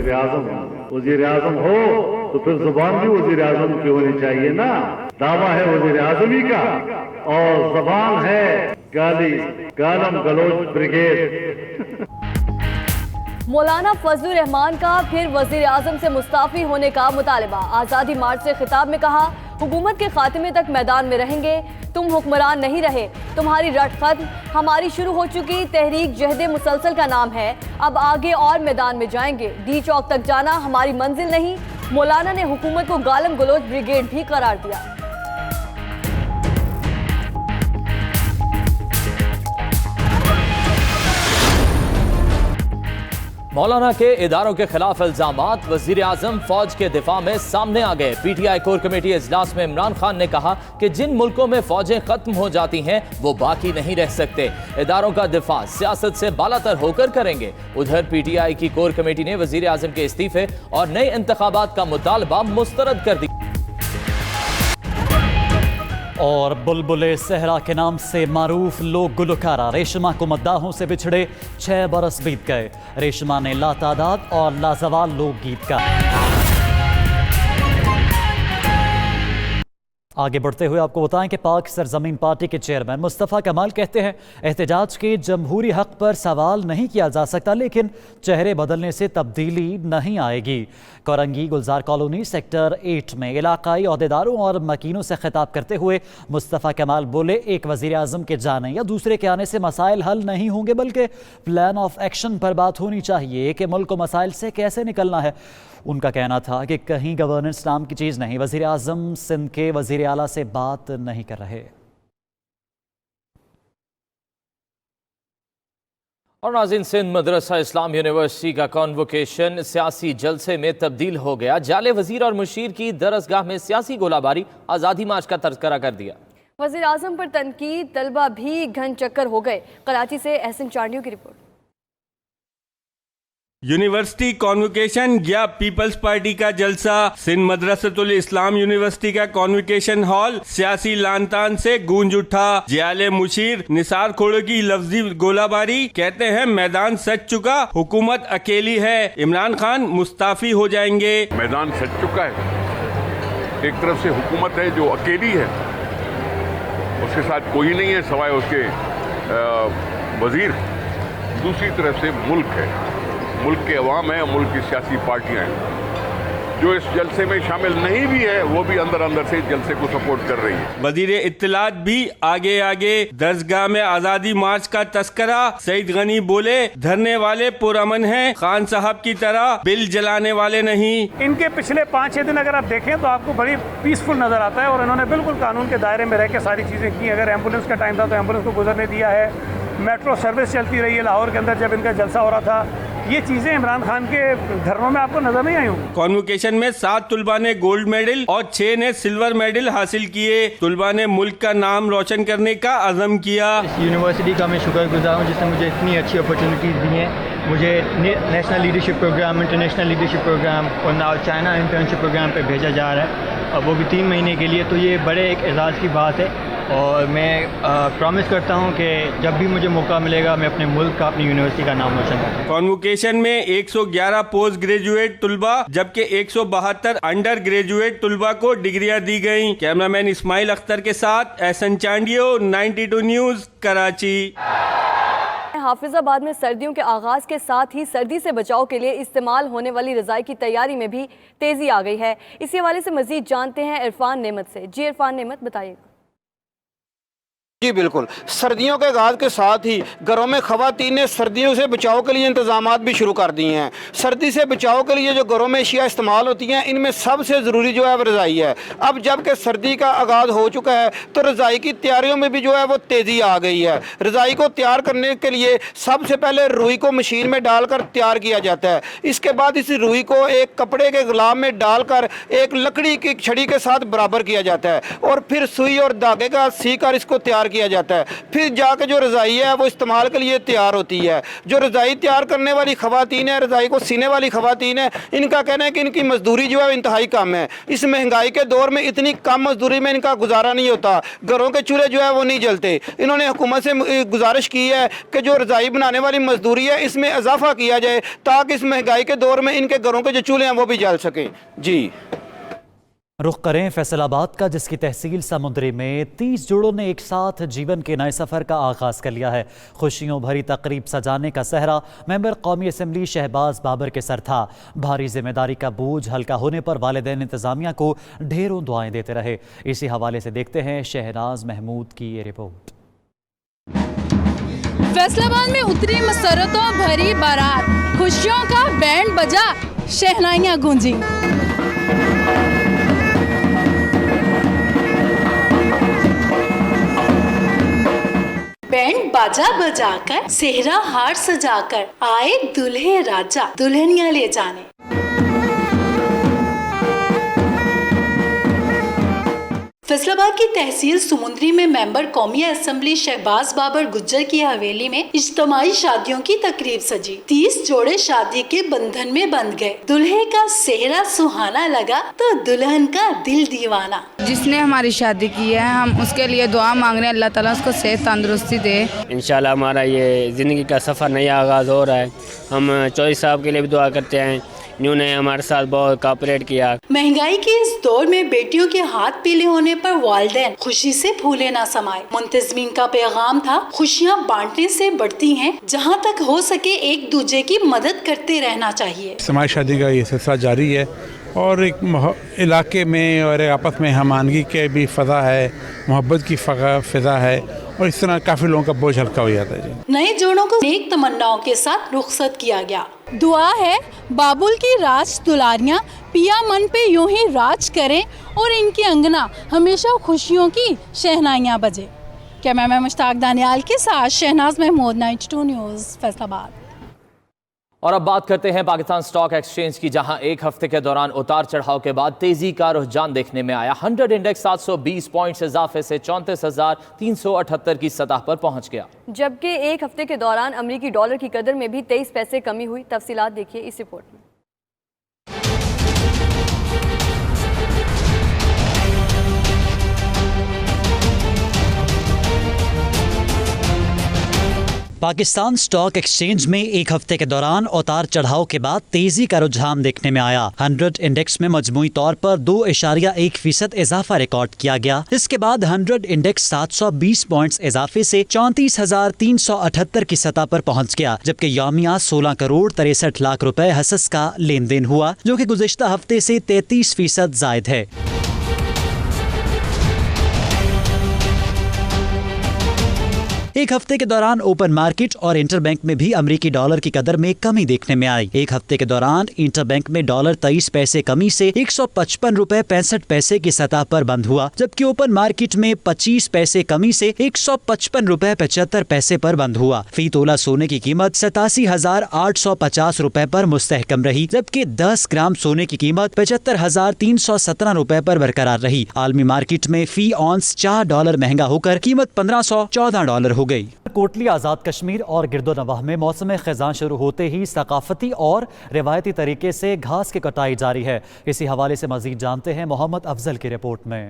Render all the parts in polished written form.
वजीर आजम हूँ। वजीर आजम हो तो फिर जुबान भी वजीर आजम की होनी चाहिए ना। दावा है वजीर आजमी का और जबान है गालम गलोच ब्रिगेड। मौलाना फजलुर रहमान का फिर वजीर आजम से मुस्ताफी होने का मुतालबा। आज़ादी मार्च से खिताब में कहा, हुकूमत के खात्मे तक मैदान में रहेंगे। तुम हुक्मरान नहीं रहे, तुम्हारी रट खत्म। हमारी शुरू हो चुकी तहरीक जहद मुसलसल का नाम है, अब आगे और मैदान में जाएंगे। डी चौक तक जाना हमारी मंजिल नहीं। मौलाना ने हुकूमत को गालम गलोच ब्रिगेड भी करार दिया। मौलाना के इदारों के खिलाफ इल्जामात, वजीर आजम फौज के दिफा में सामने आ गए। पीटीआई कोर कमेटी इजलास में इमरान खान ने कहा कि जिन मुल्कों में फौजें खत्म हो जाती हैं वो बाकी नहीं रह सकते। इदारों का दिफा सियासत से बालातर होकर करेंगे। उधर पीटीआई की कोर कमेटी ने वजीर आजम के इस्तीफे और नए इंतखाबात का मुतालबा मुस्तरद कर दिया। और बुलबुले सहरा के नाम से मारूफ लोक गुलकारा रेशमा को मद्दाहों से बिछड़े 6 बरस बीत गए। रेशमा ने लातादाद और लाजवाल लोकगीत का। आगे बढ़ते हुए आपको बताएं कि पाक सरजमीन पार्टी के चेयरमैन मुस्तफ़ा कमाल कहते हैं, एहतजाज के जमहूरी हक पर सवाल नहीं किया जा सकता, लेकिन चेहरे बदलने से तब्दीली नहीं आएगी। कोरंगी गुलजार कॉलोनी सेक्टर 8 में इलाकाई अहदेदारों और मकीनों से खिताब करते हुए मुस्तफ़ा कमाल बोले, एक वज़ीर आज़म के जाने या दूसरे के आने से मसाइल हल नहीं होंगे, बल्कि प्लान ऑफ एक्शन पर बात होनी चाहिए कि मुल्क को मसाइल से कैसे निकलना है। उनका कहना था कि कहीं गवर्नेंस नाम की चीज़ नहीं। वज़ीर आज़म सिंध के वज़ीर आला से बात नहीं कर रहे। और नाज़रीन, सिंध मदरसा इस्लाम यूनिवर्सिटी का कॉन्वोकेशन सियासी जलसे में तब्दील हो गया। जाले वजीर और मुशीर की दरसगाह में सियासी गोलाबारी, आज़ादी मार्च का तज़किरा कर दिया। वज़ीर आज़म पर तनकीद, तलबा भी घन चक्कर हो गए। कराची से एहसन चांडियों की रिपोर्ट। यूनिवर्सिटी कॉन्वोकेशन या पीपल्स पार्टी का जलसा। सिंध मदरसतुल इस्लाम यूनिवर्सिटी का कॉन्वोकेशन हॉल सियासी लानतान से गूंज उठा। जियाले मुशीर निसार खोड़ो की लफ्जी गोलाबारी, कहते हैं मैदान सज चुका, हुकूमत अकेली है, इमरान खान मुस्ताफी हो जाएंगे। मैदान सज चुका है। एक तरफ से हुकूमत है जो अकेली है, उसके साथ कोई नहीं है सवाए उसके वजीर। दूसरी तरफ से मुल्क है, मुल्क के अवाम है, मुल्क की सियासी पार्टियां हैं जो इस जलसे में शामिल नहीं भी है, वो भी अंदर अंदर से जलसे को सपोर्ट कर रही है। वजीर इत्तलात भी आगे आगे। दरसगाह में आज़ादी मार्च का तस्करा। सईद गनी बोले, धरने वाले पुरअमन हैं, खान साहब की तरह बिल जलाने वाले नहीं। इनके पिछले 5-6 दिन अगर आप देखें तो आपको बड़ी पीसफुल नजर आता है और इन्होंने बिल्कुल कानून के दायरे में रह के सारी चीज़ें की। अगर एम्बुलेंस का टाइम था तो एम्बुलेंस को गुजरने दिया है। मेट्रो सर्विस चलती रही है लाहौर के अंदर जब इनका जलसा हो रहा था। ये चीजें इमरान खान के धरनों में आपको नजर नहीं आई होंगी। कॉन्वोकेशन में 7 तुलबा ने गोल्ड मेडल और 6 ने सिल्वर मेडल हासिल किए। तुलबा ने मुल्क का नाम रोशन करने का अज़म किया। इस यूनिवर्सिटी का मैं शुक्रगुजार हूँ जिसने मुझे इतनी अच्छी अपॉर्चुनिटीज़ दी हैं। मुझे national leadership program, international leadership program और नाउ चाइना इंटर्नशिप प्रोग्राम पे भेजा जा रहा है, और वो भी 3 महीने के लिए। तो ये बड़े एक एजाज़ की बात है और मैं प्रॉमिस करता हूँ कि जब भी मुझे मौका मिलेगा मैं अपने मुल्क का, अपनी यूनिवर्सिटी का नाम रोशन करूँगा। कॉन्वोकेशन में 111 पोस्ट ग्रेजुएट तुलबा जबकि 172 अंडर ग्रेजुएट तुलबा को डिग्रियां दी गयी। कैमरामैन इस्माइल अख्तर के साथ एहसन चांडियो, 92 न्यूज़, कराची। हाफिजाबाद में सर्दियों के आगाज के साथ ही सर्दी से बचाव के लिए इस्तेमाल होने वाली रज़ाई की तैयारी में भी तेजी आ गई है। इसी हवाले से मजीद जानते हैं इरफान नेमत से। जी इरफान नेमत, बताइएगा। जी बिल्कुल, सर्दियों के आगाज़ के साथ ही घरों में ख़वातीन ने सर्दियों से बचाव के लिए इंतजामात भी शुरू कर दिए हैं। सर्दी से बचाव के लिए जो घरों में अशिया इस्तेमाल होती हैं, इनमें सबसे ज़रूरी जो है वो रज़ाई है। अब जबकि सर्दी का आगाज़ हो चुका है तो रज़ाई की तैयारियों में भी जो है वो तेज़ी आ गई है। रज़ाई को तैयार करने के लिए सबसे पहले रुई को मशीन में डालकर तैयार किया जाता है। इसके बाद इस रुई को एक कपड़े के गुलाब में डालकर एक लकड़ी की छड़ी के साथ बराबर किया जाता है और फिर सुई और धागे का सीकर इसको तैयार तैयार किया जाता है, फिर जाके जो रज़ाई है वो इस्तेमाल के लिए तैयार होती है। जो रज़ाई तैयार करने वाली ख़वातीन है, रज़ाई को सीने वाली ख़वातीन है, इनका कहना है कि इनकी मजदूरी जो है इंतहाई कम है। इस महंगाई के दौर में इतनी कम मजदूरी में इनका गुजारा नहीं होता, घरों के चूल्हे जो है वो नहीं जलते। इन्होंने हुकूमत से गुजारिश की है कि जो रज़ाई बनाने वाली मजदूरी है इसमें इजाफा किया जाए ताकि इस महंगाई के दौर में इनके घरों के जो चूल्हे हैं वो भी जल सकें। जी रुख करें फैसलाबाद का, जिसकी तहसील समुंदरी में 30 जोड़ों ने एक साथ जीवन के नए सफ़र का आगाज़ कर लिया है। खुशियों भरी तकरीब सजाने का सहरा मेंबर कौमी असम्बली शहबाज बाबर के सर था। भारी जिम्मेदारी का बोझ हल्का होने पर वालिदैन इंतज़ामिया को ढेरों दुआएं देते रहे। इसी हवाले से देखते हैं शहनाज महमूद की ये रिपोर्ट। फैसलाबाद में उतरी मसरतों भरी बारात, खुशियों का बैंड बजा, शहनाइयां गूंजी। बैंड बाजा बजाकर, सेहरा हार सजाकर आए दुल्हे राजा दुल्हनिया ले जाने। फैसलाबाद की तहसील समुंदरी में मेंबर कौमी असम्बली शहबाज बाबर गुज्जर की हवेली में इज्तमाई शादियों की तकरीब सजी। 30 जोड़े शादी के बंधन में बंध गए। दुल्हे का सेहरा सुहाना लगा तो दुल्हन का दिल दीवाना। जिसने हमारी शादी की है हम उसके लिए दुआ मांग रहे हैं, अल्लाह ताला उसको सेहत तंदुरुस्ती दे। इंशाल्लाह हमारा ये ज़िंदगी का सफ़र नया आगाज़ हो रहा है। हम चौधरी साहब के लिए भी दुआ करते हैं, इन्होंने हमारे साथ बहुत कोऑपरेट किया। महंगाई के इस दौर में बेटियों के हाथ पीले होने पर वालिदैन खुशी से फूले ना समाये। मुंतज़मीन का पैगाम था, खुशियाँ बांटने से बढ़ती हैं, जहाँ तक हो सके एक दूसरे की मदद करते रहना चाहिए। समाज शादी का ये सिलसिला जारी है और एक इलाके में और आपस में हमानगी के भी फ़ज़ा है, मोहब्बत की फ़ज़ा है और इस तरह काफ़ी लोगों का बोझ हल्का हो जाता है। नए जोड़ों को नेक तमन्नाओं के साथ रुखसत किया गया। दुआ है बाबुल की राज दुलारियां पिया मन पे यूं ही राज करें और इनकी अंगना हमेशा खुशियों की शहनाइयां बजे। कैमरामैन मुश्ताक दानियाल के साथ शहनाज महमूद, 92 न्यूज़, फैसलाबाद। और अब बात करते हैं पाकिस्तान स्टॉक एक्सचेंज की, जहां एक हफ्ते के दौरान उतार चढ़ाव के बाद तेजी का रुझान देखने में आया। 100 इंडेक्स 720 पॉइंट्स इजाफे से 34,378 की सतह पर पहुंच गया, जबकि एक हफ्ते के दौरान अमरीकी डॉलर की कदर में भी 23 पैसे कमी हुई। तफसीलात देखिए इस रिपोर्ट में। पाकिस्तान स्टॉक एक्सचेंज में एक हफ्ते के दौरान उतार चढ़ाव के बाद तेजी का रुझान देखने में आया। 100 इंडेक्स में मजमूई तौर पर 2.1% इजाफा रिकॉर्ड किया गया। इसके बाद 100 इंडेक्स 720 पॉइंट्स इजाफे से 34,378 की सतह पर पहुंच गया, जबकि यौमिया 16 करोड़ 63 लाख रुपए हसस का लेन देन हुआ, जो कि गुज़िश्ता हफ्ते से 33% जायद है। एक हफ्ते के दौरान ओपन मार्केट और इंटरबैंक में भी अमेरिकी डॉलर की कदर में कमी देखने में आई। एक हफ्ते के दौरान इंटरबैंक में डॉलर 23 पैसे कमी से 155 रुपए 65 पैसे की सतह पर बंद हुआ, जबकि ओपन मार्केट में 25 पैसे कमी से 155 रुपए 75 पैसे पर बंद हुआ। फी तोला सोने की कीमत 87,850 रुपए पर मुस्तहकम रही, जबकि 10 ग्राम सोने की कीमत 75,317 रुपए पर बरकरार रही। आलमी मार्केट में फी ऑन्स $4 महंगा होकर कीमत $1,514 हो गई। कोटली आज़ाद कश्मीर और गिरदोनवाह में मौसम ख़ज़ां शुरू होते ही सकाफती और रिवायती तरीके से घास की कटाई जारी है। इसी हवाले से मज़ीद जानते हैं मोहम्मद अफजल की रिपोर्ट में।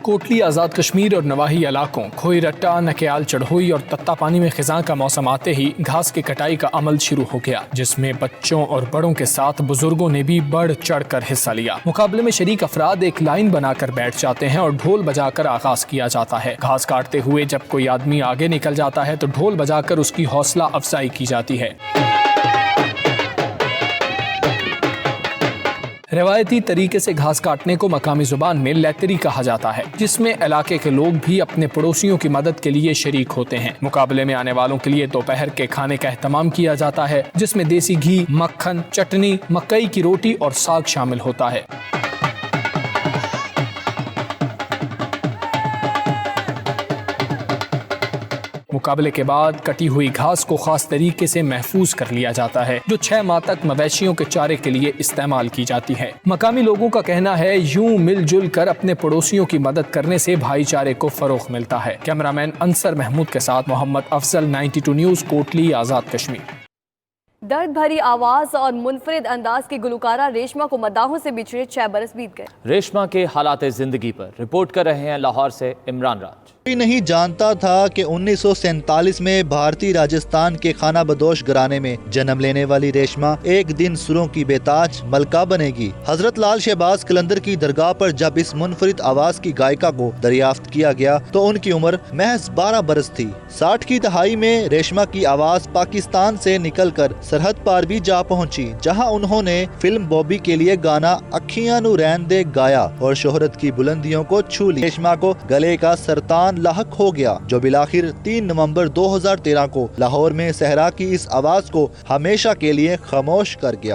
कोटली आज़ाद कश्मीर और नवाही इलाकों खोई रट्टा, नकेयाल चढ़ोई और तत्ता पानी में खिज़ां का मौसम आते ही घास की कटाई का अमल शुरू हो गया, जिसमें बच्चों और बड़ों के साथ बुजुर्गों ने भी बढ़ चढ़ कर हिस्सा लिया। मुकाबले में शरीक अफराद एक लाइन बनाकर बैठ जाते हैं और ढोल बजाकर आगाज किया जाता है। घास काटते हुए जब कोई आदमी आगे निकल जाता है तो ढोल बजाकर उसकी हौसला अफजाई की जाती है। रवायती तरीके से घास काटने को मकामी जुबान में लैतरी कहा जाता है, जिसमें इलाके के लोग भी अपने पड़ोसियों की मदद के लिए शरीक होते हैं। मुकाबले में आने वालों के लिए दोपहर के खाने का एहतमाम किया जाता है, जिसमें देसी घी, मक्खन, चटनी, मकई की रोटी और साग शामिल होता है। मुकाबले के बाद कटी हुई घास को खास तरीके से महफूज कर लिया जाता है, जो 6 माह तक मवेशियों के चारे के लिए इस्तेमाल की जाती है। मकामी लोगों का कहना है यूं मिलजुल कर अपने पड़ोसियों की मदद करने से भाईचारे को फरोग मिलता है। कैमरामैन अंसर महमूद के साथ मोहम्मद अफजल, 92 न्यूज़, कोटली, आज़ाद कश्मीर। दर्द भरी आवाज और मुनफरिद अंदाज की गुलकारा रेशमा को मद्दाहों से बिछड़े 6 बरस बीत गए। रेशमा के हालात जिंदगी पर रिपोर्ट कर रहे हैं लाहौर से इमरान राज। कोई नहीं जानता था कि 1947 में भारतीय राजस्थान के खाना बदोश घराने में जन्म लेने वाली रेशमा एक दिन सुरों की बेताज मलका बनेगी। हजरत लाल शहबाज कलंदर की दरगाह पर जब इस मुनफरिद आवाज की गायिका को दरियाफ्त किया गया तो उनकी उम्र महज 12 बरस थी। 60 की दहाई में रेशमा की आवाज पाकिस्तान से निकलकर सरहद पार भी जा पहुंची, जहां उन्होंने फिल्म बॉबी के लिए गाना अखियां नू रहन दे गाया और शोहरत की बुलंदियों को छू ली। रेशमा को गले का सरतान लाहक हो गया, जो बिलाखिर 3 नवंबर 2013 को लाहौर में सहरा की इस आवाज को हमेशा के लिए खामोश कर गया।